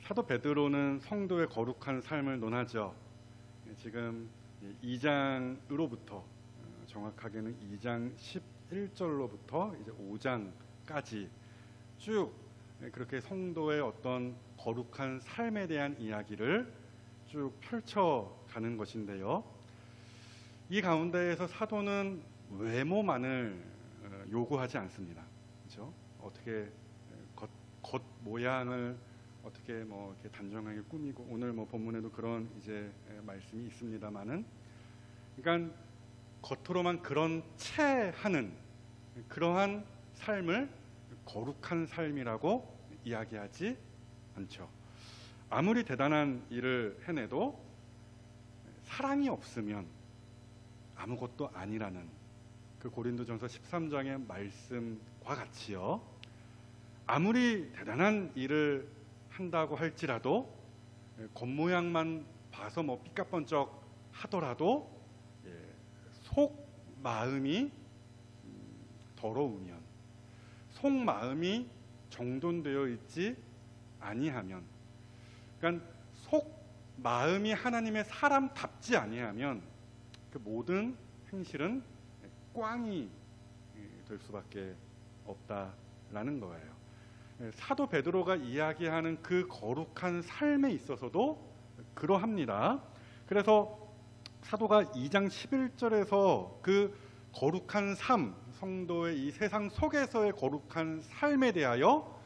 사도 베드로는 성도의 거룩한 삶을 논하죠. 지금 2장으로부터 정확하게는 2장 11절로부터 이제 5장까지 쭉 그렇게 성도의 어떤 거룩한 삶에 대한 이야기를 쭉 펼쳐가는 것인데요. 이 가운데에서 사도는 외모만을 요구하지 않습니다. 그렇죠? 어떻게 겉 모양을 어떻게 이렇게 단정하게 꾸미고, 오늘 본문에도 그런 이제 말씀이 있습니다만은, 그러니까 겉으로만 그런 채 하는 그러한 삶을 거룩한 삶이라고 이야기하지 않죠. 아무리 대단한 일을 해내도 사랑이 없으면 아무것도 아니라는 그 고린도전서 13장의 말씀과 같이요. 아무리 대단한 일을 한다고 할지라도 겉모양만 봐서 삐까뻔쩍 하더라도 속 마음이 더러우면, 속 마음이 정돈되어 있지 아니하면, 그러니까 속 마음이 하나님의 사람답지 아니하면 그 모든 행실은 꽝이 될 수밖에 없다라는 거예요. 사도 베드로가 이야기하는 그 거룩한 삶에 있어서도 그러합니다. 그래서 사도가 2장 11절에서 그 거룩한 삶, 성도의 이 세상 속에서의 거룩한 삶에 대하여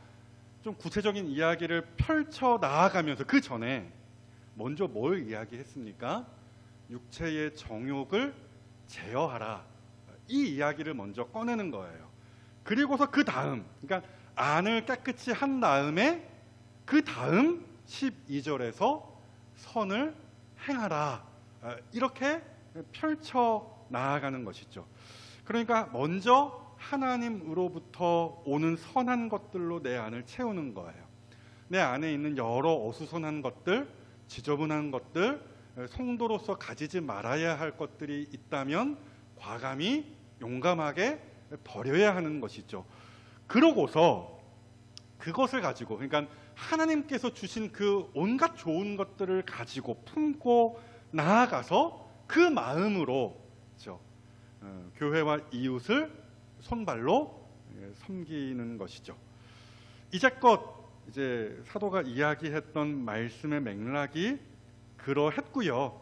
좀 구체적인 이야기를 펼쳐 나아가면서, 그 전에 먼저 뭘 이야기했습니까? 육체의 정욕을 제어하라, 이 이야기를 먼저 꺼내는 거예요. 그리고서 그 다음, 그러니까 안을 깨끗이 한 다음에 그 다음 12절에서 선을 행하라, 이렇게 펼쳐 나아가는 것이죠. 그러니까 먼저 하나님으로부터 오는 선한 것들로 내 안을 채우는 거예요. 내 안에 있는 여러 어수선한 것들, 지저분한 것들, 성도로서 가지지 말아야 할 것들이 있다면 과감히 용감하게 버려야 하는 것이죠. 그러고서 그것을 가지고, 그러니까 하나님께서 주신 그 온갖 좋은 것들을 가지고 품고 나아가서 그 마음으로, 그렇죠? 교회와 이웃을 손발로 섬기는 것이죠. 이제껏 이제 사도가 이야기했던 말씀의 맥락이 그러했고요.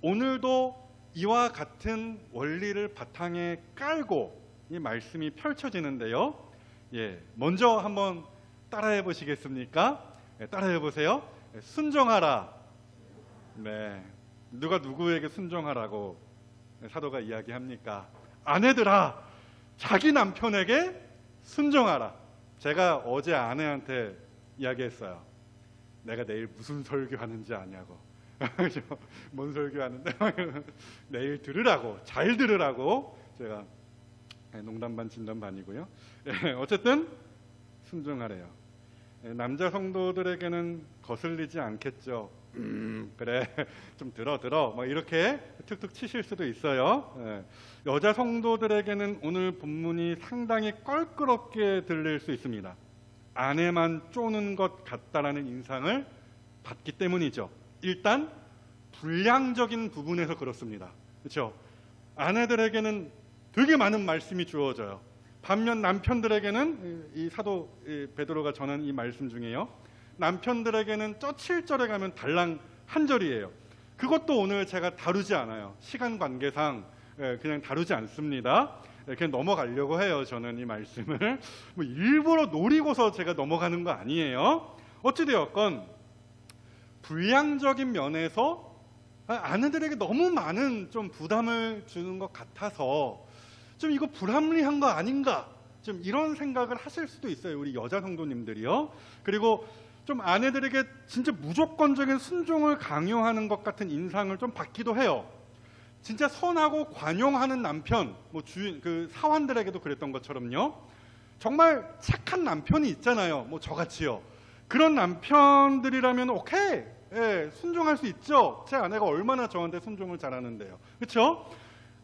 오늘도 이와 같은 원리를 바탕에 깔고 이 말씀이 펼쳐지는데요. 먼저 한번 따라해 보시겠습니까? 따라해 보세요. 순종하라. 네, 누가 누구에게 순종하라고 사도가 이야기합니까? 아내들아, 자기 남편에게 순종하라. 제가 어제 아내한테 이야기했어요. 내가 내일 무슨 설교하는지 아냐고. 뭔 설교하는데 내일 들으라고, 잘 들으라고. 제가 농담 반 진담 반이고요. 어쨌든 순종하래요. 남자 성도들에게는 거슬리지 않겠죠. 그래, 좀 들어 이렇게 툭툭 치실 수도 있어요. 여자 성도들에게는 오늘 본문이 상당히 껄끄럽게 들릴 수 있습니다. 아내만 쪼는 것 같다라는 인상을 받기 때문이죠. 일단 분량적인 부분에서 그렇습니다. 그렇죠? 아내들에게는 되게 많은 말씀이 주어져요. 반면 남편들에게는, 이 사도 베드로가 전한 이 말씀 중에요, 남편들에게는 저 7절에 가면 달랑 한 절이에요. 그것도 오늘 제가 다루지 않아요. 시간 관계상 그냥 다루지 않습니다. 그냥 넘어가려고 해요. 저는 이 말씀을 일부러 노리고서 제가 넘어가는 거 아니에요. 어찌되었건 분량적인 면에서 아내들에게 너무 많은 좀 부담을 주는 것 같아서 좀 이거 불합리한 거 아닌가, 좀 이런 생각을 하실 수도 있어요. 우리 여자 성도님들이요. 그리고 좀 아내들에게 진짜 무조건적인 순종을 강요하는 것 같은 인상을 좀 받기도 해요. 진짜 선하고 관용하는 남편, 주인, 그 사환들에게도 그랬던 것처럼요. 정말 착한 남편이 있잖아요. 저같이요. 그런 남편들이라면 오케이, 순종할 수 있죠. 제 아내가 얼마나 저한테 순종을 잘하는데요. 그렇죠?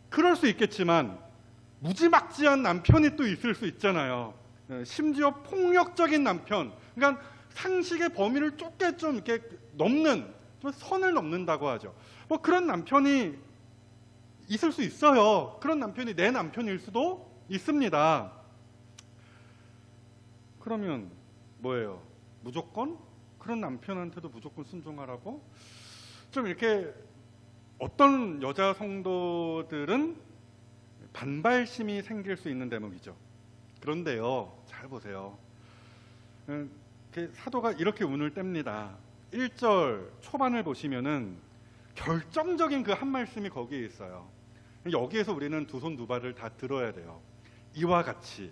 그럴 수 있겠지만 무지막지한 남편이 또 있을 수 있잖아요. 심지어 폭력적인 남편, 그러니까 상식의 범위를 좁게 좀 이렇게 넘는, 좀 선을 넘는다고 하죠. 뭐 그런 남편이 있을 수 있어요. 그런 남편이 내 남편일 수도 있습니다. 그러면 뭐예요? 무조건 그런 남편한테도 무조건 순종하라고? 좀 이렇게 어떤 여자 성도들은 반발심이 생길 수 있는 대목이죠. 그런데요, 잘 보세요. 사도가 이렇게 운을 뗍니다. 1절 초반을 보시면은 결정적인 그 한 말씀이 거기에 있어요. 여기에서 우리는 두 손 두 발을 다 들어야 돼요. 이와 같이,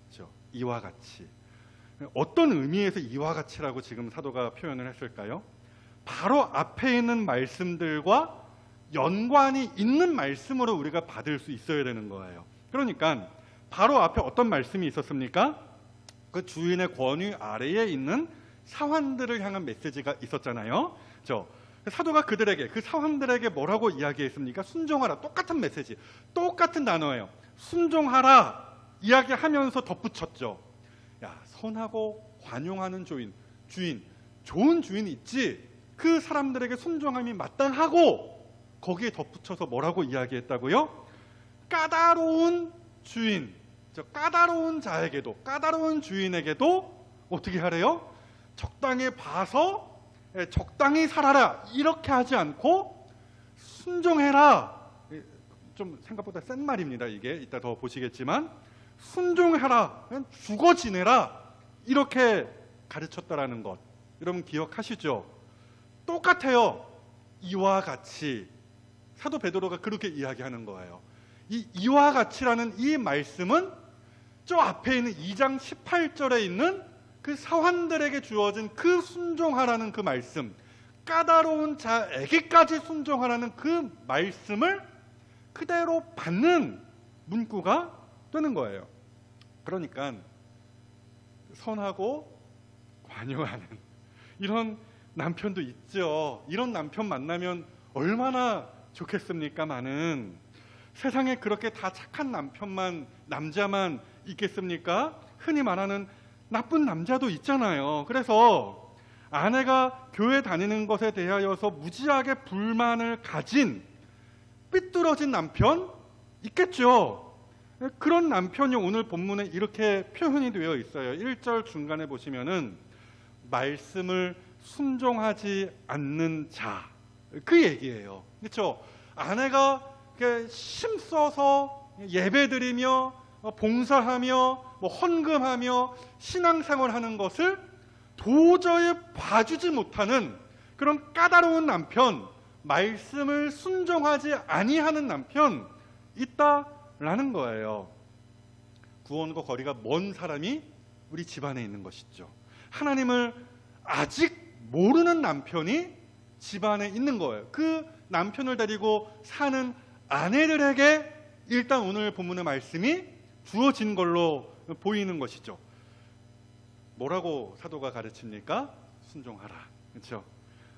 그렇죠? 이와 같이. 어떤 의미에서 이와 같이라고 지금 사도가 표현을 했을까요? 바로 앞에 있는 말씀들과 연관이 있는 말씀으로 우리가 받을 수 있어야 되는 거예요. 그러니까 바로 앞에 어떤 말씀이 있었습니까? 그 주인의 권위 아래에 있는 사환들을 향한 메시지가 있었잖아요. 그렇죠? 사도가 그들에게, 그 사환들에게 뭐라고 이야기했습니까? 순종하라. 똑같은 메시지, 똑같은 단어예요. 순종하라 이야기하면서 덧붙였죠. 야, 선하고 관용하는 주인, 좋은 주인이 있지. 그 사람들에게 순종함이 마땅하고, 거기에 덧붙여서 뭐라고 이야기했다고요? 까다로운 주인, 까다로운 자에게도, 까다로운 주인에게도 어떻게 하래요? 적당히 봐서 적당히 살아라, 이렇게 하지 않고 순종해라. 좀 생각보다 센 말입니다. 이게 이따 더 보시겠지만, 순종해라, 죽어 지내라, 이렇게 가르쳤다라는 것, 여러분 기억하시죠? 똑같아요. 이와 같이. 사도 베드로가 그렇게 이야기하는 거예요. 이 이와 같이라는 이 말씀은 저 앞에 있는 2장 18절에 있는 그 사환들에게 주어진 그 순종하라는 그 말씀, 까다로운 자에게까지 순종하라는 그 말씀을 그대로 받는 문구가 되는 거예요. 그러니까 선하고 관용하는 이런 남편도 있죠. 이런 남편 만나면 얼마나 좋겠습니까마는, 세상에 그렇게 다 착한 남자만 있겠습니까? 흔히 말하는 나쁜 남자도 있잖아요. 그래서 아내가 교회 다니는 것에 대하여서 무지하게 불만을 가진 삐뚤어진 남편 있겠죠. 그런 남편이 오늘 본문에 이렇게 표현이 되어 있어요. 1절 중간에 보시면은 말씀을 순종하지 않는 자, 그 얘기예요. 그렇죠? 아내가 힘써서 예배드리며 봉사하며 헌금하며 신앙생활하는 것을 도저히 봐주지 못하는 그런 까다로운 남편, 말씀을 순종하지 아니하는 남편 있다라는 거예요. 구원과 거리가 먼 사람이 우리 집안에 있는 것이죠. 하나님을 아직 모르는 남편이 집안에 있는 거예요. 그 남편을 데리고 사는 아내들에게 일단 오늘 본문의 말씀이 주어진 걸로 보이는 것이죠. 뭐라고 사도가 가르칩니까? 순종하라. 그렇죠?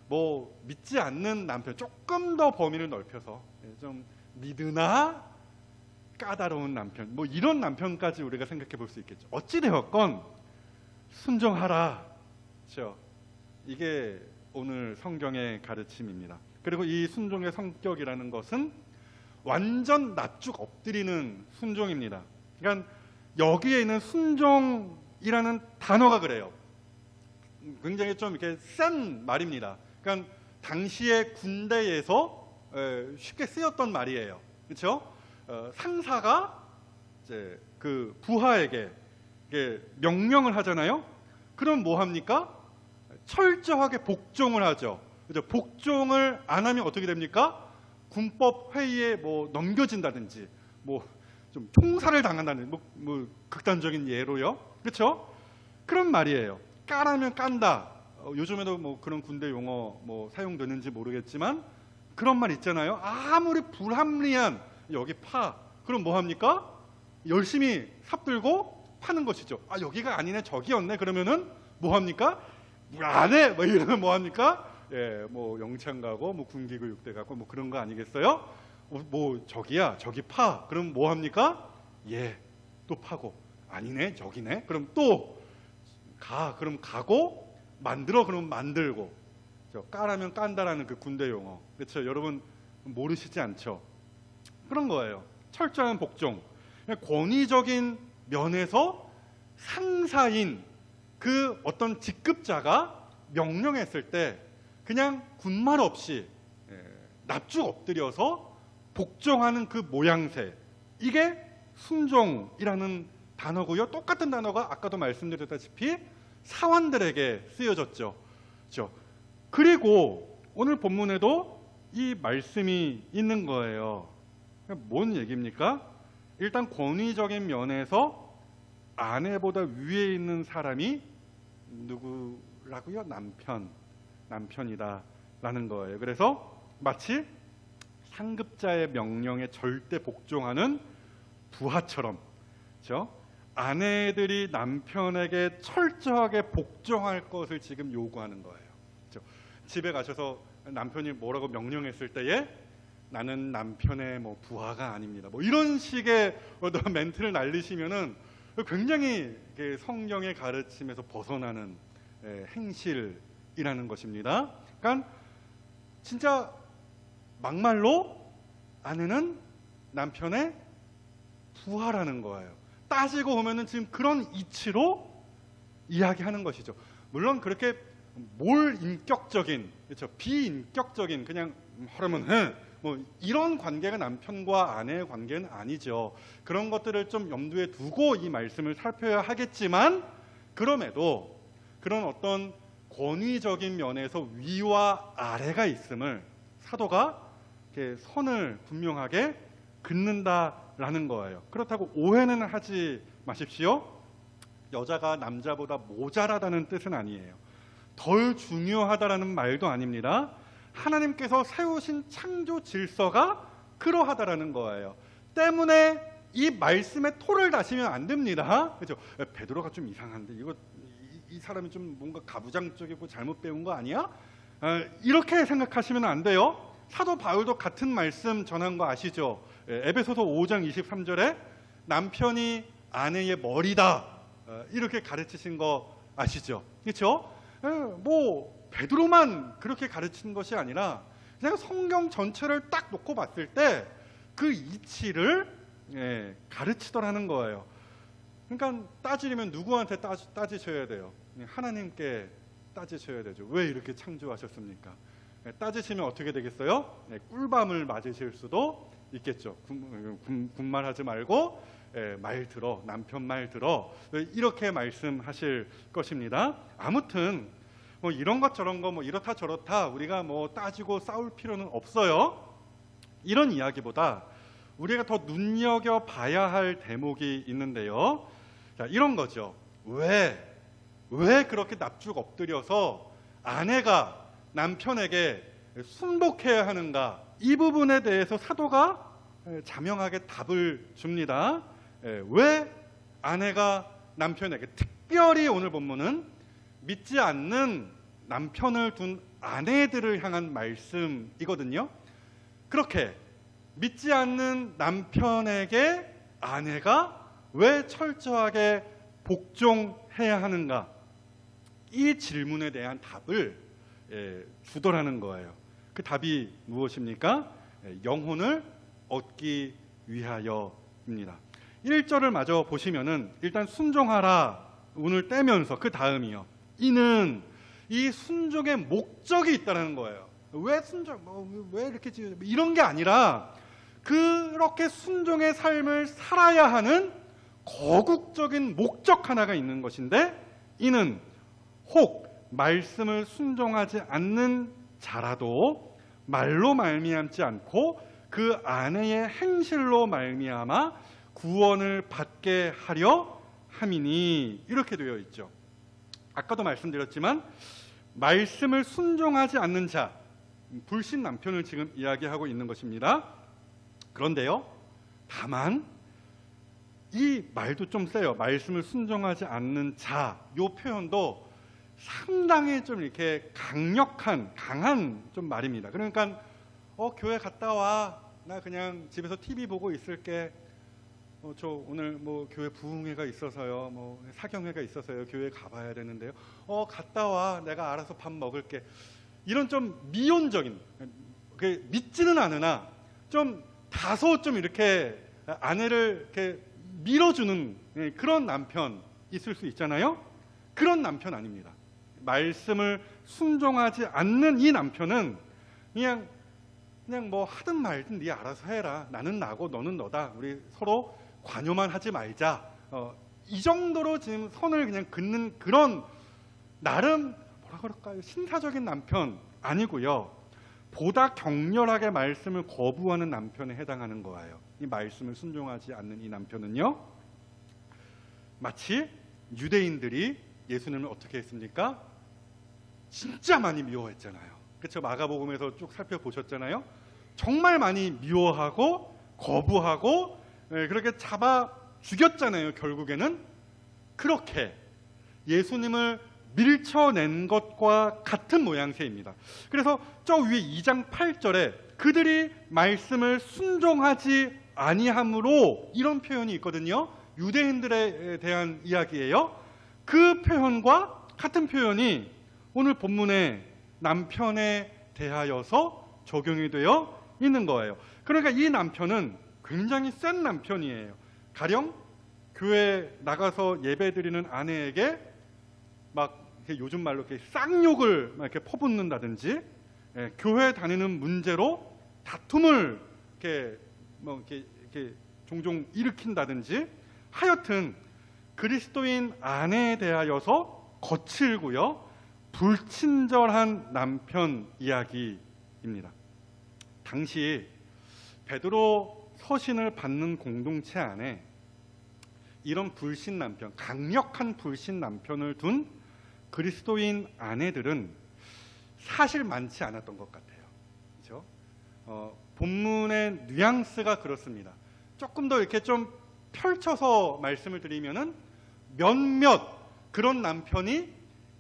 뭐 믿지 않는 남편, 조금 더 범위를 넓혀서 좀 믿으나 까다로운 남편, 뭐 이런 남편까지 우리가 생각해 볼 수 있겠죠. 어찌 되었건 순종하라. 그렇죠? 이게 오늘 성경의 가르침입니다. 그리고 이 순종의 성격이라는 것은 완전 납죽 엎드리는 순종입니다. 그러니까 여기에 있는 순종이라는 단어가 그래요. 굉장히 좀 이렇게 센 말입니다. 그러니까 당시의 군대에서 쉽게 쓰였던 말이에요. 그렇죠? 상사가 이제 그 부하에게 명령을 하잖아요. 그럼 뭐 합니까? 철저하게 복종을 하죠. 그죠? 복종을 안 하면 어떻게 됩니까? 군법 회의에 뭐 넘겨진다든지, 뭐 좀 총살을 당한다는 뭐 극단적인 예로요. 그렇죠? 그런 말이에요. 까라면 깐다. 요즘에도 뭐 그런 군대 용어 뭐 사용되는지 모르겠지만 그런 말 있잖아요. 아무리 불합리한 여기 파. 그럼 뭐 합니까? 열심히 삽들고 파는 것이죠. 아, 여기가 아니네, 저기였네. 그러면은 뭐 합니까? 안 해. 뭐 이러면 뭐 합니까? 예, 뭐 영창 가고 뭐 군기교육대 가고 뭐 그런 거 아니겠어요? 뭐 저기야, 저기 파. 그럼 뭐 합니까? 예, 또 파고. 아니네, 저기네. 그럼 또 가. 그럼 가고 만들어 그러면 만들고, 까라면 깐다라는 그 군대 용어, 그렇죠? 여러분 모르시지 않죠? 그런 거예요. 철저한 복종. 권위적인 면에서 상사인 그 어떤 직급자가 명령했을 때 그냥 군말 없이 납죽 엎드려서 복종하는 그 모양새, 이게 순종이라는 단어고요. 똑같은 단어가 아까도 말씀드렸다시피 사환들에게 쓰여졌죠. 그렇죠? 그리고 오늘 본문에도 이 말씀이 있는 거예요. 뭔 얘기입니까? 일단 권위적인 면에서 아내보다 위에 있는 사람이 누구라고요? 남편이다라는 거예요. 그래서 마치 상급자의 명령에 절대 복종하는 부하처럼, 그렇죠? 아내들이 남편에게 철저하게 복종할 것을 지금 요구하는 거예요. 그렇죠? 집에 가셔서 남편이 뭐라고 명령했을 때에 나는 남편의 뭐 부하가 아닙니다, 뭐 이런 식의 어떤 멘트를 날리시면은 굉장히 성경의 가르침에서 벗어나는 행실이라는 것입니다. 그러니까 진짜 막말로 아내는 남편의 부하라는 거예요. 따지고 보면은 지금 그런 이치로 이야기하는 것이죠. 물론 그렇게 몰인격적인, 그렇죠, 비인격적인 그냥 하려면 해, 뭐 이런 관계가 남편과 아내의 관계는 아니죠. 그런 것들을 좀 염두에 두고 이 말씀을 살펴야 하겠지만, 그럼에도 그런 어떤 권위적인 면에서 위와 아래가 있음을 사도가 이렇게 선을 분명하게 긋는다라는 거예요. 그렇다고 오해는 하지 마십시오. 여자가 남자보다 모자라다는 뜻은 아니에요. 덜 중요하다라는 말도 아닙니다. 하나님께서 세우신 창조 질서가 그러하다라는 거예요. 때문에 이 말씀에 토를 다시면 안 됩니다. 그렇죠? 베드로가 좀 이상한데 이 사람이 좀 뭔가 가부장적이고 잘못 배운 거 아니야? 이렇게 생각하시면 안 돼요. 사도 바울도 같은 말씀 전한 거 아시죠? 에베소서 5장 23절에 남편이 아내의 머리다, 이렇게 가르치신 거 아시죠? 그렇죠? 뭐 베드로만 그렇게 가르친 것이 아니라 그냥 성경 전체를 딱 놓고 봤을 때 그 이치를 가르치더라는 거예요. 그러니까 따지려면 누구한테 따지셔야 돼요? 하나님께 따지셔야 되죠. 왜 이렇게 창조하셨습니까? 따지시면 어떻게 되겠어요? 꿀밤을 맞으실 수도 있겠죠. 군말하지 말고 말 들어, 남편 말 들어, 이렇게 말씀하실 것입니다. 아무튼 뭐 이런 것 저런 거 뭐 이렇다 저렇다 우리가 뭐 따지고 싸울 필요는 없어요. 이런 이야기보다 우리가 더 눈여겨봐야 할 대목이 있는데요. 자, 이런 거죠. 왜 그렇게 납죽 엎드려서 아내가 남편에게 순복해야 하는가? 이 부분에 대해서 사도가 자명하게 답을 줍니다. 왜 아내가 남편에게, 특별히 오늘 본문은 믿지 않는 남편을 둔 아내들을 향한 말씀이거든요. 그렇게 믿지 않는 남편에게 아내가 왜 철저하게 복종해야 하는가? 이 질문에 대한 답을 주더라는 거예요. 그 답이 무엇입니까? 영혼을 얻기 위하여입니다. 1절을 마저 보시면은 일단 순종하라 운을 떼면서 그 다음이요. 이는 이 순종의 목적이 있다는 거예요. 왜 순종? 왜 이렇게 이런 게 아니라 그렇게 순종의 삶을 살아야 하는 거국적인 목적 하나가 있는 것인데, 이는 혹 말씀을 순종하지 않는 자라도 말로 말미암지 않고 그 아내의 행실로 말미암아 구원을 받게 하려 함이니, 이렇게 되어 있죠. 아까도 말씀드렸지만 말씀을 순종하지 않는 자, 불신 남편을 지금 이야기하고 있는 것입니다. 그런데요, 다만 이 말도 좀 세요. 말씀을 순종하지 않는 자, 이 표현도 상당히 좀 이렇게 강한 좀 말입니다. 그러니까 교회 갔다 와, 나 그냥 집에서 TV 보고 있을게. 저 오늘 뭐 교회 부흥회가 있어서요, 뭐 사경회가 있어서요, 교회 가봐야 되는데요. 갔다 와, 내가 알아서 밥 먹을게. 이런 좀 미온적인, 믿지는 않으나 좀 다소 좀 이렇게 아내를 이렇게 밀어주는 그런 남편 있을 수 있잖아요. 그런 남편 아닙니다. 말씀을 순종하지 않는 이 남편은 그냥 뭐 하든 말든 네 알아서 해라. 나는 나고 너는 너다. 우리 서로 관여만 하지 말자. 이 정도로 지금 선을 그냥 긋는 그런 나름 뭐라 그럴까요? 신사적인 남편 아니고요. 보다 격렬하게 말씀을 거부하는 남편에 해당하는 거예요. 이 말씀을 순종하지 않는 이 남편은요, 마치 유대인들이 예수님을 어떻게 했습니까? 진짜 많이 미워했잖아요. 그렇죠? 마가복음에서 쭉 살펴보셨잖아요. 정말 많이 미워하고 거부하고 그렇게 잡아 죽였잖아요. 결국에는 그렇게 예수님을 밀쳐낸 것과 같은 모양새입니다. 그래서 저 위에 2장 8절에 그들이 말씀을 순종하지 아니함으로 이런 표현이 있거든요. 유대인들에 대한 이야기예요. 그 표현과 같은 표현이 오늘 본문의 남편에 대하여서 적용이 되어 있는 거예요. 그러니까 이 남편은 굉장히 센 남편이에요. 가령 교회 나가서 예배드리는 아내에게 막 요즘 말로 이렇게 쌍욕을 막 이렇게 퍼붓는다든지, 교회 다니는 문제로 다툼을 이렇게 종종 일으킨다든지, 하여튼 그리스도인 아내에 대하여서 거칠고요, 불친절한 남편 이야기입니다. 당시 베드로 서신을 받는 공동체 안에 이런 불신 남편, 강력한 불신 남편을 둔 그리스도인 아내들은 사실 많지 않았던 것 같아요. 그렇죠? 본문의 뉘앙스가 그렇습니다. 조금 더 이렇게 좀 펼쳐서 말씀을 드리면은 몇몇 그런 남편이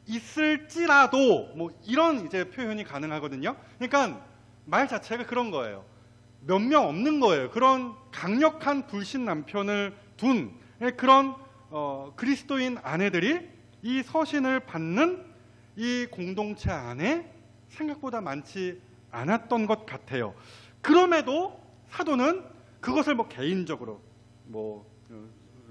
있을지라도 뭐 이런 이제 표현이 가능하거든요. 그러니까 말 자체가 그런 거예요. 몇 명 없는 거예요. 그런 강력한 불신 남편을 둔 그런 그리스도인 아내들이 이 서신을 받는 이 공동체 안에 생각보다 많지 않았던 것 같아요. 그럼에도 사도는 그것을 뭐 개인적으로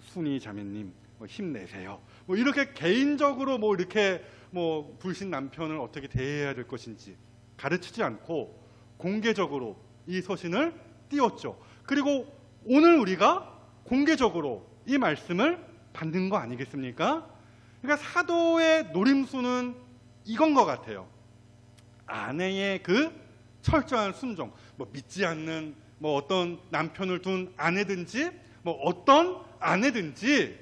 순이 자매님 힘내세요. 뭐 이렇게 개인적으로 뭐 이렇게 뭐 불신 남편을 어떻게 대해야 될 것인지 가르치지 않고 공개적으로 이 서신을 띄웠죠. 그리고 오늘 우리가 공개적으로 이 말씀을 받는 거 아니겠습니까? 그러니까 사도의 노림수는 이건 것 같아요. 아내의 그 철저한 순종, 뭐 믿지 않는 뭐 어떤 남편을 둔 아내든지 뭐 어떤 아내든지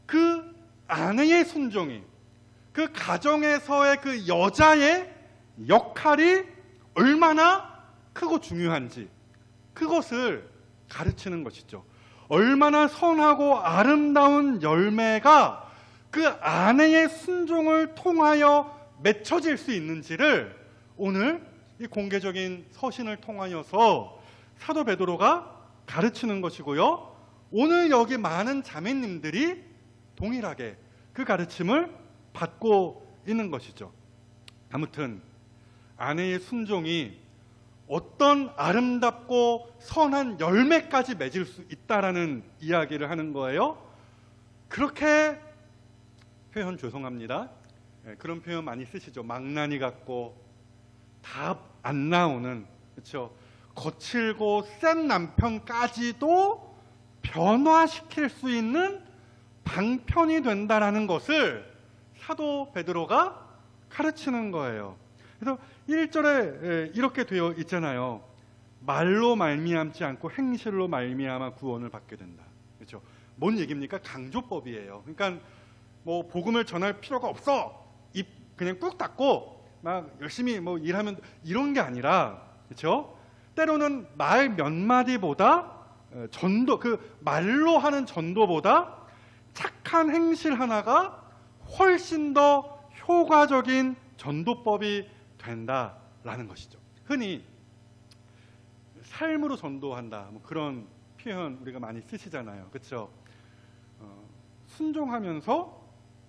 그 아내의 순종이 그 가정에서의 그 여자의 역할이 얼마나 크고 중요한지 그것을 가르치는 것이죠. 얼마나 선하고 아름다운 열매가 그 아내의 순종을 통하여 맺혀질 수 있는지를 오늘 이 공개적인 서신을 통하여서 사도 베드로가 가르치는 것이고요. 오늘 여기 많은 자매님들이 동일하게 그 가르침을 받고 있는 것이죠. 아무튼 아내의 순종이 어떤 아름답고 선한 열매까지 맺을 수 있다라는 이야기를 하는 거예요. 그렇게 표현 죄송합니다. 그런 표현 많이 쓰시죠. 망나니 같고 답 안 나오는, 그렇죠? 거칠고 센 남편까지도 변화시킬 수 있는 방편이 된다라는 것을 사도 베드로가 가르치는 거예요. 그래서 1절에 이렇게 되어 있잖아요. 말로 말미암지 않고 행실로 말미암아 구원을 받게 된다. 그렇죠? 뭔 얘기입니까? 강조법이에요. 그러니까 뭐 복음을 전할 필요가 없어. 입 그냥 꾹 닫고 막 열심히 뭐 일하면 이런 게 아니라, 그렇죠? 때로는 말 몇 마디보다 전도, 그 말로 하는 전도보다 착한 행실 하나가 훨씬 더 효과적인 전도법이 된다라는 것이죠. 흔히 삶으로 전도한다, 뭐 그런 표현 우리가 많이 쓰시잖아요. 그렇죠? 순종하면서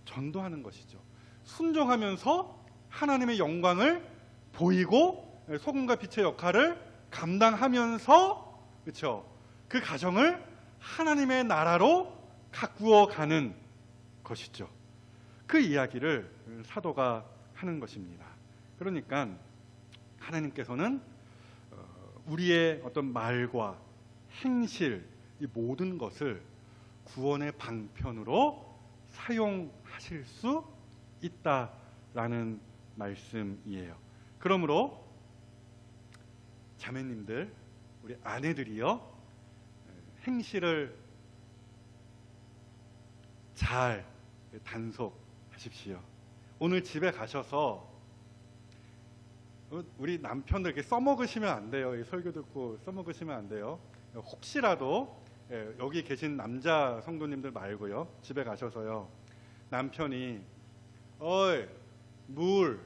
전도하는 것이죠. 순종하면서 하나님의 영광을 보이고 소금과 빛의 역할을 감당하면서, 그렇죠? 그 가정을 하나님의 나라로 가꾸어 가는 것이죠. 그 이야기를 사도가 하는 것입니다. 그러니까 하나님께서는 우리의 어떤 말과 행실, 이 모든 것을 구원의 방편으로 사용하실 수 있다라는 말씀이에요. 그러므로 자매님들, 우리 아내들이요, 행실을 잘 단속하십시오. 오늘 집에 가셔서 우리 남편들 이렇게 써먹으시면 안 돼요. 이 설교 듣고 써먹으시면 안 돼요. 혹시라도 여기 계신 남자 성도님들 말고요, 집에 가셔서요, 남편이 어이 물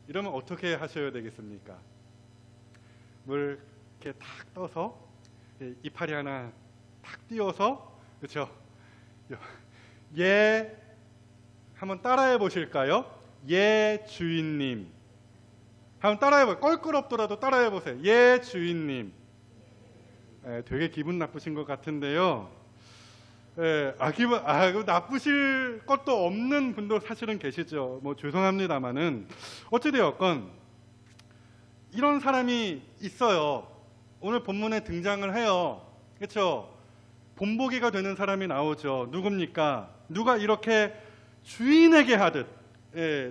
이러면 어떻게 하셔야 되겠습니까? 물 이렇게 탁 떠서 이파리 하나 탁 띄워서, 그렇죠? 예, 한번 따라해 보실까요? 예 주인님, 한번 따라해 보세요. 껄끄럽더라도 따라해 보세요. 예 주인님. 되게 기분 나쁘신 것 같은데요. 기분 나쁘실 것도 없는 분도 사실은 계시죠. 뭐 죄송합니다만은 어찌되었건 이런 사람이 있어요. 오늘 본문에 등장을 해요. 그렇죠? 본보기가 되는 사람이 나오죠. 누굽니까? 누가 이렇게 주인에게 하듯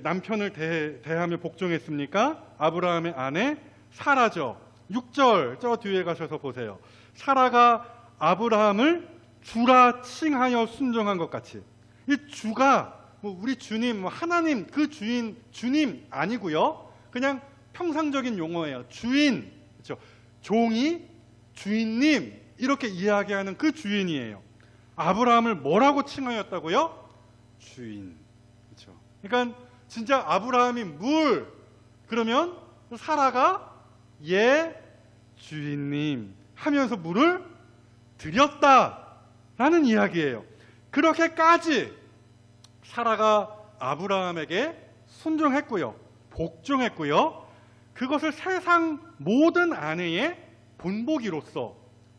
남편을 대하며 복종했습니까? 아브라함의 아내 사라죠. 6절 저 뒤에 가셔서 보세요. 사라가 아브라함을 주라 칭하여 순종한 것 같이, 이 주가 우리 주님, 하나님, 그 주님 아니고요. 그냥 평상적인 용어예요. 주인, 그렇죠? 종이 주인님 이렇게 이야기하는 그 주인이에요. 아브라함을 뭐라고 칭하였다고요? 주인. 그렇죠? 그러니까 진짜 아브라함이 물 그러면 사라가 예 주인님 하면서 물을 드렸다라는 이야기예요. 그렇게까지 사라가 아브라함에게 순종했고요, 복종했고요. 그것을 세상 모든 아내의 본보기로서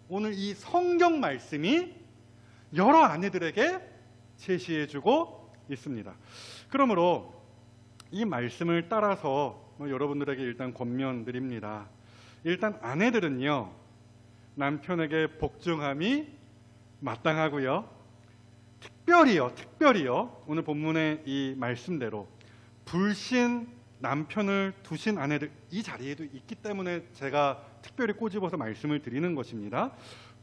오늘 이 성경 말씀이 여러 아내들에게 제시해주고 있습니다. 그러므로 이 말씀을 따라서 여러분들에게 일단 권면드립니다. 일단 아내들은요, 남편에게 복종함이 마땅하고요. 특별히요. 오늘 본문의 이 말씀대로 불신 남편을 두신 아내들 이 자리에도 있기 때문에 제가 특별히 꼬집어서 말씀을 드리는 것입니다.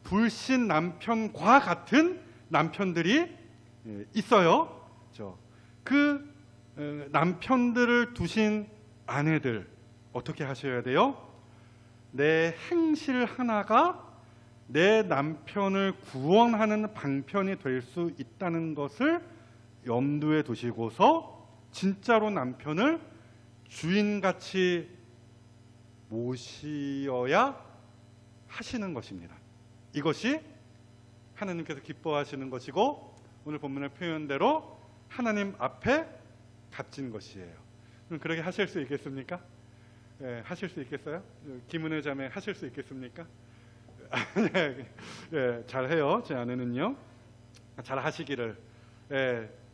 불신 남편과 같은 남편들이 있어요. 그 남편들을 두신 아내들 어떻게 하셔야 돼요? 내 행실 하나가 내 남편을 구원하는 방편이 될 수 있다는 것을 염두에 두시고서 진짜로 남편을 주인같이 모시어야 하시는 것입니다. 이것이 하나님께서 기뻐하시는 것이고 오늘 본문의 표현대로 하나님 앞에 값진 것이에요. 그럼 그렇게 하실 수 있겠습니까? 하실 수 있겠어요? 김은혜 자매 하실 수 있겠습니까? 잘해요. 제 아내는요. 잘 하시기를.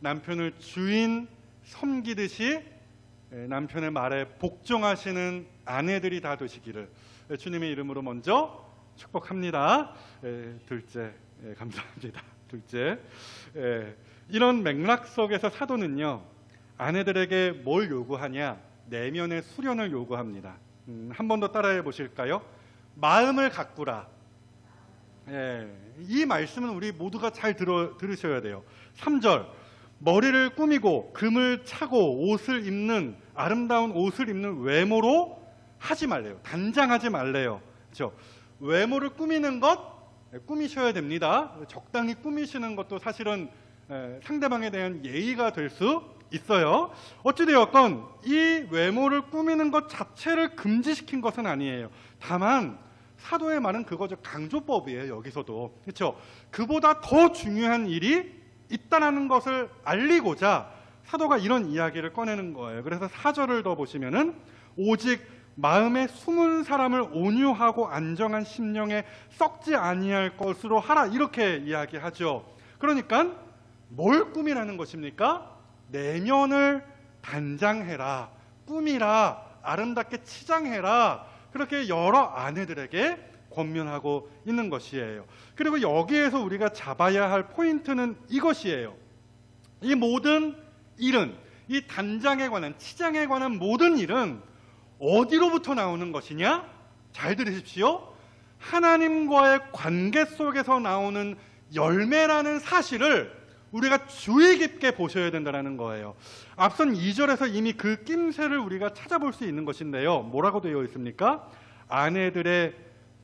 남편을 주인 섬기듯이 남편의 말에 복종하시는 아내들이 다 되시기를 주님의 이름으로 먼저 축복합니다. 둘째, 감사합니다. 둘째, 이런 맥락 속에서 사도는요, 아내들에게 뭘 요구하냐? 내면의 수련을 요구합니다. 한 번 더 따라해 보실까요? 마음을 가꾸라. 이 말씀은 우리 모두가 잘 들으셔야 돼요. 3절, 머리를 꾸미고 금을 차고 옷을 입는, 아름다운 옷을 입는 외모로 하지 말래요. 단장하지 말래요. 그렇죠? 외모를 꾸미는 것 꾸미셔야 됩니다. 적당히 꾸미시는 것도 사실은 상대방에 대한 예의가 될 수 있어요. 어찌되었건 이 외모를 꾸미는 것 자체를 금지시킨 것은 아니에요. 다만 사도의 말은 그거죠. 강조법이에요. 여기서도. 그렇죠? 그보다 더 중요한 일이 있다는 것을 알리고자 사도가 이런 이야기를 꺼내는 거예요. 그래서 4절을 더 보시면은 오직 마음에 숨은 사람을 온유하고 안정한 심령에 썩지 아니할 것으로 하라, 이렇게 이야기하죠. 그러니까 뭘 꾸미라는 것입니까? 내면을 단장해라, 꾸미라, 아름답게 치장해라, 그렇게 여러 아내들에게 권면하고 있는 것이에요. 그리고 여기에서 우리가 잡아야 할 포인트는 이것이에요. 이 모든 일은, 이 단장에 관한, 치장에 관한 모든 일은 어디로부터 나오는 것이냐? 잘 들으십시오. 하나님과의 관계 속에서 나오는 열매라는 사실을 우리가 주의 깊게 보셔야 된다는 거예요. 앞선 2절에서 이미 그 낌새를 우리가 찾아볼 수 있는 것인데요. 뭐라고 되어 있습니까? 아내들의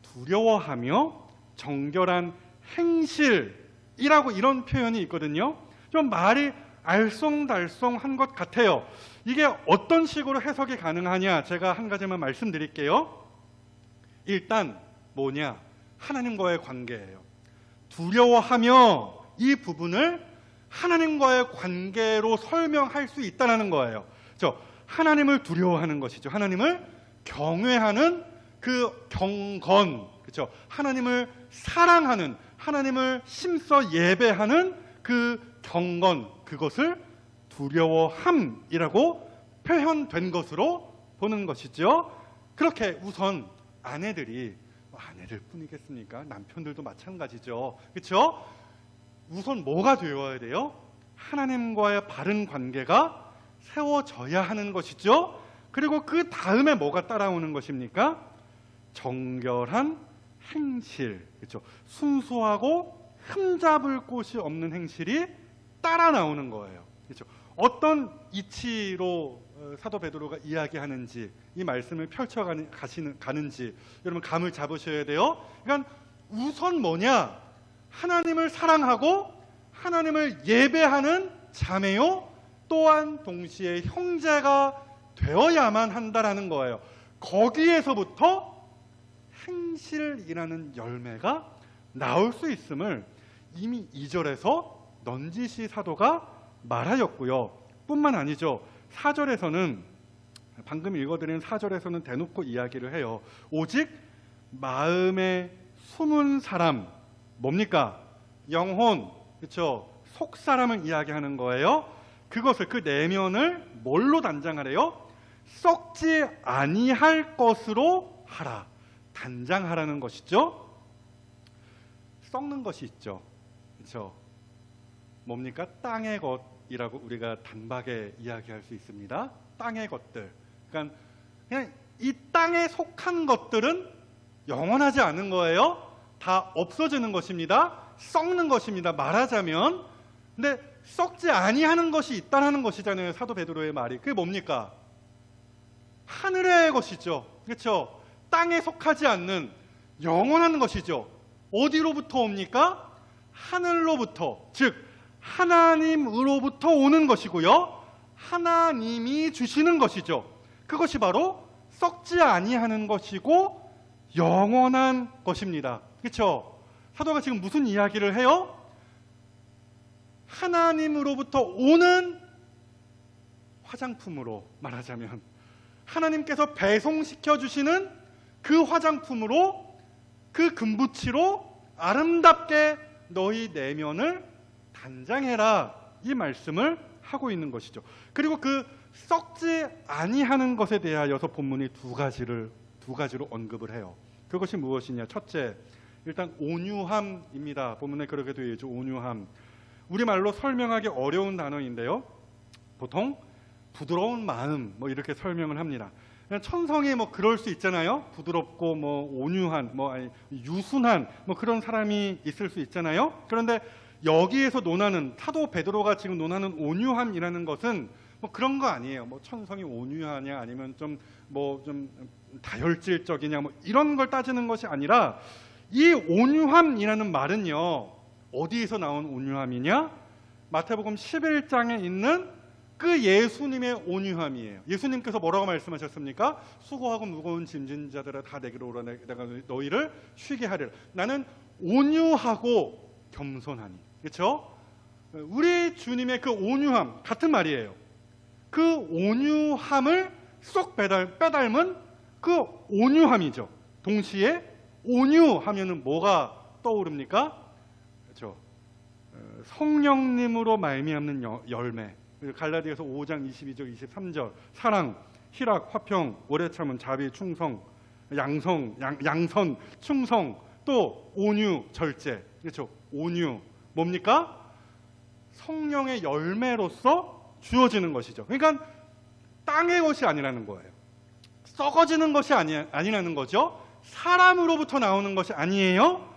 두려워하며 정결한 행실이라고 이런 표현이 있거든요. 좀 말이 알쏭달쏭한 것 같아요. 이게 어떤 식으로 해석이 가능하냐? 제가 한 가지만 말씀드릴게요. 일단 뭐냐? 하나님과의 관계예요. 두려워하며, 이 부분을 하나님과의 관계로 설명할 수 있다는 거예요. 하나님을 두려워하는 것이죠. 하나님을 경외하는 그 경건, 그렇죠? 하나님을 사랑하는, 하나님을 심써 예배하는 그 경건, 그것을 두려워함이라고 표현된 것으로 보는 것이죠. 그렇게 우선 아내들이, 아내들 뿐이겠습니까? 남편들도 마찬가지죠. 그렇죠? 우선 뭐가 되어야 돼요? 하나님과의 바른 관계가 세워져야 하는 것이죠. 그리고 그 다음에 뭐가 따라오는 것입니까? 정결한 행실, 그렇죠? 순수하고 흠잡을 곳이 없는 행실이 따라 나오는 거예요. 그렇죠? 어떤 이치로 사도 베드로가 이야기하는지, 이 말씀을 가는지 여러분 감을 잡으셔야 돼요. 그러니까 우선 뭐냐? 하나님을 사랑하고 하나님을 예배하는 자매요, 또한 동시에 형제가 되어야만 한다라는 거예요. 거기에서부터 행실이라는 열매가 나올 수 있음을 이미 2절에서 넌지시 사도가 말하였고요. 뿐만 아니죠. 4절에서는, 방금 읽어드린 4절에서는 대놓고 이야기를 해요. 오직 마음에 숨은 사람, 뭡니까? 영혼, 그렇죠? 속 사람을 이야기하는 거예요. 그것을, 그 내면을 뭘로 단장하래요? 썩지 아니할 것으로 하라. 단장하라는 것이죠. 썩는 것이 있죠. 그렇죠? 뭡니까? 땅의 것이라고 우리가 단박에 이야기할 수 있습니다. 땅의 것들. 그러니까 그냥 이 땅에 속한 것들은 영원하지 않은 거예요. 다 없어지는 것입니다. 썩는 것입니다. 말하자면. 근데 썩지 아니하는 것이 있다는 것이잖아요. 사도 베드로의 말이. 그게 뭡니까? 하늘의 것이죠. 그렇죠? 땅에 속하지 않는 영원한 것이죠. 어디로부터 옵니까? 하늘로부터, 즉 하나님으로부터 오는 것이고요. 하나님이 주시는 것이죠. 그것이 바로 썩지 아니하는 것이고 영원한 것입니다. 그렇죠? 사도가 지금 무슨 이야기를 해요? 하나님으로부터 오는 화장품으로, 말하자면 하나님께서 배송시켜 주시는 그 화장품으로, 그 금붙이로 아름답게 너희 내면을 단장해라, 이 말씀을 하고 있는 것이죠. 그리고 그 썩지 아니하는 것에 대하여서 본문이 두 가지로 언급을 해요. 그것이 무엇이냐? 첫째, 일단 온유함입니다. 본문에 그렇게 되어 있죠. 온유함. 우리말로 설명하기 어려운 단어인데요. 보통 부드러운 마음, 뭐 이렇게 설명을 합니다. 천성이 뭐 그럴 수 있잖아요. 부드럽고 뭐 온유한, 유순한 뭐 그런 사람이 있을 수 있잖아요. 그런데 여기에서 논하는, 사도 베드로가 지금 논하는 온유함이라는 것은 뭐 그런 거 아니에요. 뭐 천성이 온유하냐, 아니면 좀 다혈질적이냐, 뭐 이런 걸 따지는 것이 아니라, 이 온유함이라는 말은요, 어디에서 나온 온유함이냐? 마태복음 11장에 있는 그 예수님의 온유함이에요. 예수님께서 뭐라고 말씀하셨습니까? 수고하고 무거운 짐진 자들아 다 내게로 오라 내가 너희를 쉬게 하리라. 나는 온유하고 겸손하니. 그렇죠? 우리 주님의 그 온유함 같은 말이에요. 그 온유함을 쏙 빼닮은 그 온유함이죠. 동시에 온유하면은 뭐가 떠오릅니까? 그렇죠. 성령님으로 말미암는 열매. 갈라디아서 5장 22절 23절 사랑, 희락, 화평, 오래 참음, 자비, 충성, 양선, 충성, 또 온유, 절제. 그렇죠. 온유 뭡니까? 성령의 열매로서 주어지는 것이죠. 그러니까 땅의 것이 아니라는 거예요. 썩어지는 것이 아니라는 거죠. 사람으로부터 나오는 것이 아니에요.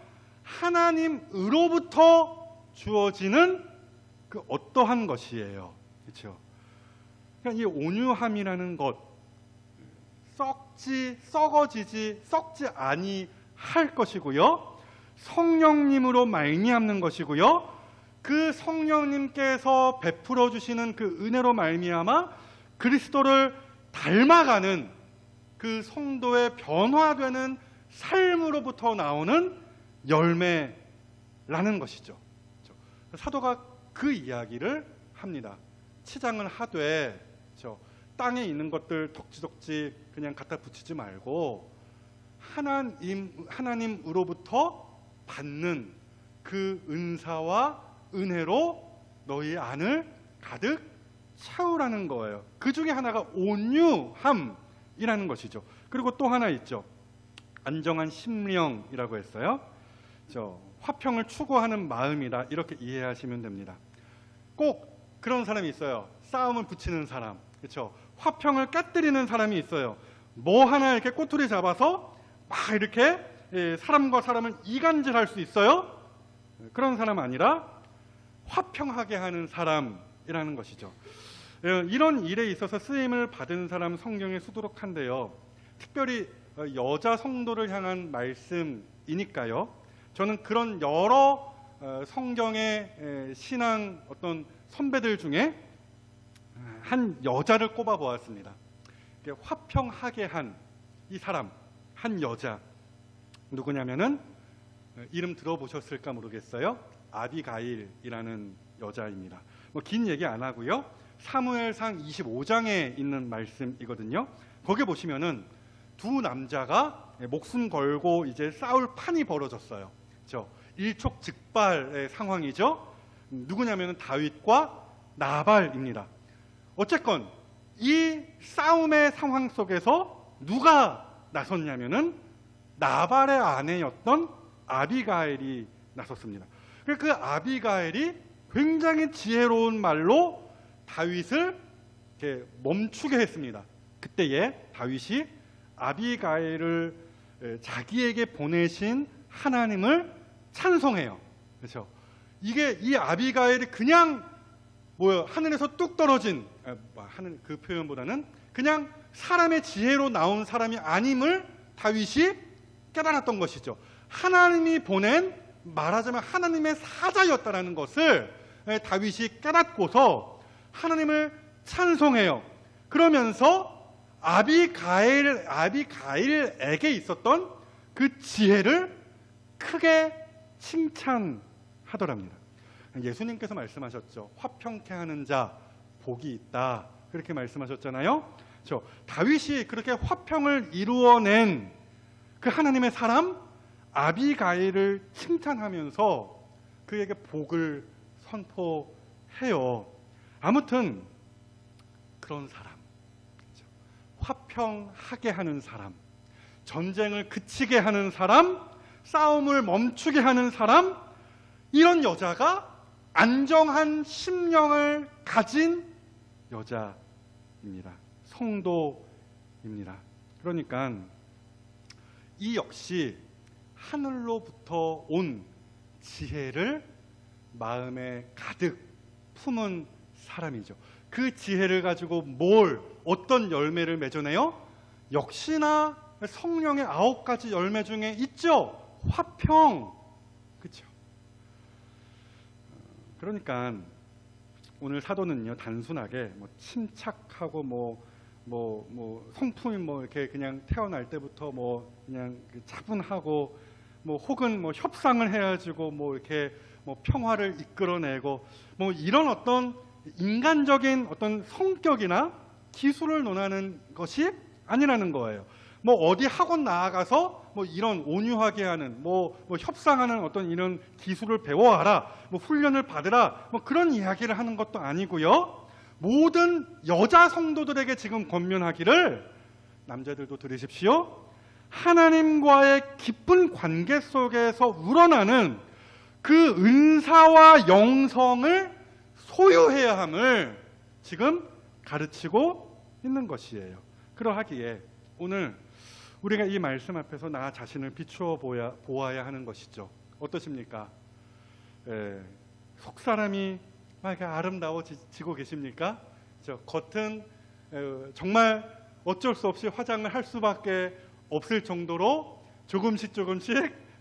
하나님으로부터 주어지는 그 어떠한 것이에요. 그렇죠? 그러니까 이 온유함이라는 것, 썩지 아니할 것이고요. 성령님으로 말미암는 것이고요. 그 성령님께서 베풀어 주시는 그 은혜로 말미암아 그리스도를 닮아가는 그 성도의 변화되는 삶으로부터 나오는 열매라는 것이죠. 사도가 그 이야기를 합니다. 치장을 하되 땅에 있는 것들 덕지덕지 그냥 갖다 붙이지 말고 하나님으로부터 받는 그 은사와 은혜로 너희 안을 가득 채우라는 거예요. 그 중에 하나가 온유함이라는 것이죠. 그리고 또 하나 있죠. 안정한 심령이라고 했어요. 화평을 추구하는 마음이다, 이렇게 이해하시면 됩니다. 꼭 그런 사람이 있어요. 싸움을 붙이는 사람, 그렇죠? 화평을 깨뜨리는 사람이 있어요. 뭐 하나 이렇게 꼬투리 잡아서 막 이렇게 사람과 사람을 이간질할 수 있어요. 그런 사람 아니라 화평하게 하는 사람이라는 것이죠. 이런 일에 있어서 쓰임을 받은 사람 성경에 수두룩한데요. 특별히 여자 성도를 향한 말씀이니까요. 저는 그런 여러 성경의 신앙 어떤 선배들 중에 한 여자를 꼽아 보았습니다. 화평하게 한 이 사람, 한 여자 누구냐면은 이름 들어보셨을까 모르겠어요. 아비가일이라는 여자입니다. 긴 얘기 안 하고요. 사무엘상 25장에 있는 말씀이거든요. 거기 보시면은 두 남자가 목숨 걸고 이제 싸울 판이 벌어졌어요. 일촉즉발의 상황이죠. 누구냐면은 다윗과 나발입니다. 어쨌건 이 싸움의 상황 속에서 누가 나섰냐면은 나발의 아내였던 아비가일이 나섰습니다. 그 아비가일이 굉장히 지혜로운 말로 다윗을 이렇게 멈추게 했습니다. 그때에 다윗이 아비가일을 자기에게 보내신 하나님을 찬송해요. 그렇죠? 이 아비가일이 그냥 하늘에서 뚝 떨어진 하늘 그 표현보다는 그냥 사람의 지혜로 나온 사람이 아님을 다윗이 깨달았던 것이죠. 하나님이 보낸, 말하자면 하나님의 사자였다라는 것을 다윗이 깨닫고서 하나님을 찬송해요. 그러면서 아비가일에게 있었던 그 지혜를 크게 칭찬하더랍니다. 예수님께서 말씀하셨죠. 화평케 하는 자 복이 있다, 그렇게 말씀하셨잖아요. 다윗이 그렇게 화평을 이루어낸 그 하나님의 사람 아비가일을 칭찬하면서 그에게 복을 선포해요. 아무튼 그런 사람, 화평하게 하는 사람, 전쟁을 그치게 하는 사람, 싸움을 멈추게 하는 사람, 이런 여자가 안정한 심령을 가진 여자입니다. 성도입니다. 그러니까 이 역시 하늘로부터 온 지혜를 마음에 가득 품은 사람이죠. 그 지혜를 가지고 어떤 열매를 맺어내요? 역시나 성령의 9가지 열매 중에 있죠. 화평. 그렇죠? 그러니까 오늘 사도는요 단순하게 뭐 침착하고 성품이 이렇게 그냥 태어날 때부터 그냥 차분하고 혹은 협상을 해가지고 이렇게 평화를 이끌어내고 이런 어떤 인간적인 어떤 성격이나 기술을 논하는 것이 아니라는 거예요. 어디 학원 나아가서 이런 온유하게 하는 협상하는 어떤 이런 기술을 배워와라, 훈련을 받으라, 그런 이야기를 하는 것도 아니고요. 모든 여자 성도들에게 지금 권면하기를, 남자들도 들으십시오. 하나님과의 깊은 관계 속에서 우러나는 그 은사와 영성을 소유해야 함을 지금 가르치고 있는 것이에요. 그러하기에 오늘 우리가 이 말씀 앞에서 나 자신을 비추어 보아야 하는 것이죠. 어떠십니까? 속사람이 막 아름다워지고 계십니까? 겉은 정말 어쩔 수 없이 화장을 할 수밖에 없을 정도로 조금씩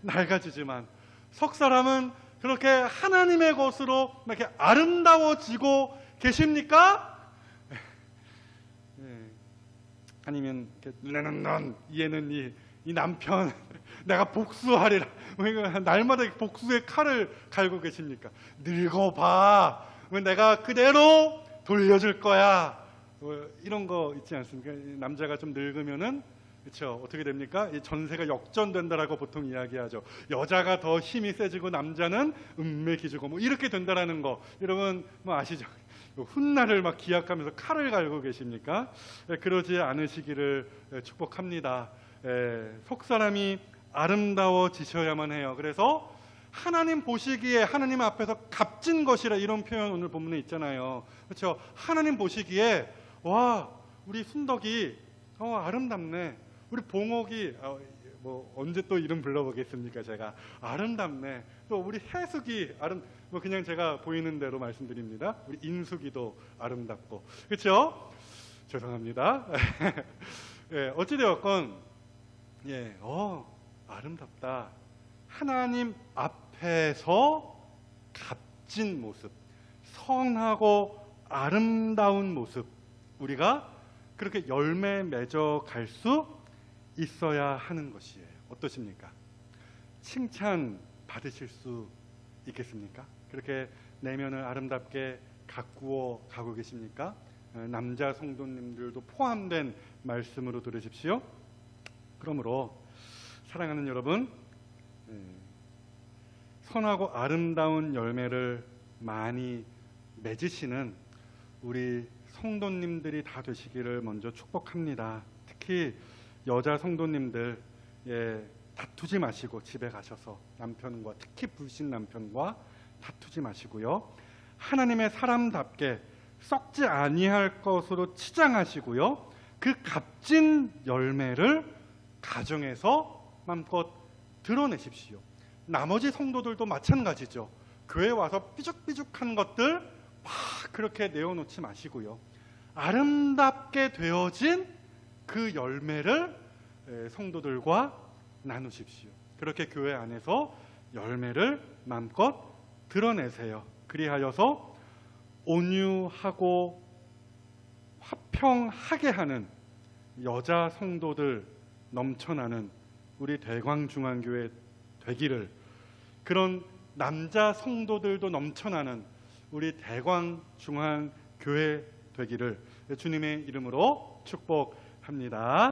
낡아지지만, 속사람은 그렇게 하나님의 것으로 이렇게 아름다워지고 계십니까? 아니면 눈에는 눈, 이에는 이 남편 내가 복수하리라, 날마다 복수의 칼을 갈고 계십니까? 늙어봐, 내가 그대로 돌려줄 거야, 이런 거 있지 않습니까? 남자가 좀 늙으면은, 그렇죠, 어떻게 됩니까? 이 전세가 역전된다라고 보통 이야기하죠. 여자가 더 힘이 세지고 남자는 은매 기주고 이렇게 된다라는 거, 여러분 아시죠? 훗날을 막 기약하면서 칼을 갈고 계십니까? 그러지 않으시기를 축복합니다. 속사람이 아름다워지셔야만 해요. 그래서 하나님 보시기에, 하나님 앞에서 값진 것이라, 이런 표현 오늘 본문에 있잖아요. 그렇죠? 하나님 보시기에 와, 우리 순덕이 아름답네, 우리 봉옥이 언제 또 이름 불러보겠습니까? 제가 아름답네, 또 우리 해숙이 그냥 제가 보이는 대로 말씀드립니다. 우리 인숙이도 아름답고, 그렇죠? 죄송합니다. 어찌되었건 아름답다. 하나님 앞에서 값진 모습, 선하고 아름다운 모습, 우리가 그렇게 열매 맺어 갈 수 있어야 하는 것이에요. 어떠십니까? 칭찬 받으실 수 있겠습니까? 그렇게 내면을 아름답게 가꾸어 가고 계십니까? 남자 성도님들도 포함된 말씀으로 들으십시오. 그러므로 사랑하는 여러분, 선하고 아름다운 열매를 많이 맺으시는 우리 성도님들이 다 되시기를 먼저 축복합니다. 특히 여자 성도님들, 다투지 마시고 집에 가셔서 남편과, 특히 불신 남편과 다투지 마시고요, 하나님의 사람답게 썩지 아니할 것으로 치장하시고요, 그 값진 열매를 가정에서 마음껏 드러내십시오. 나머지 성도들도 마찬가지죠. 교회 와서 삐죽삐죽한 것들 막 그렇게 내어놓지 마시고요, 아름답게 되어진 그 열매를 성도들과 나누십시오. 그렇게 교회 안에서 열매를 마음껏 드러내세요. 그리하여서 온유하고 화평하게 하는 여자 성도들 넘쳐나는 우리 대광중앙교회 되기를, 그런 남자 성도들도 넘쳐나는 우리 대광중앙교회 되기를 주님의 이름으로 축복합니다.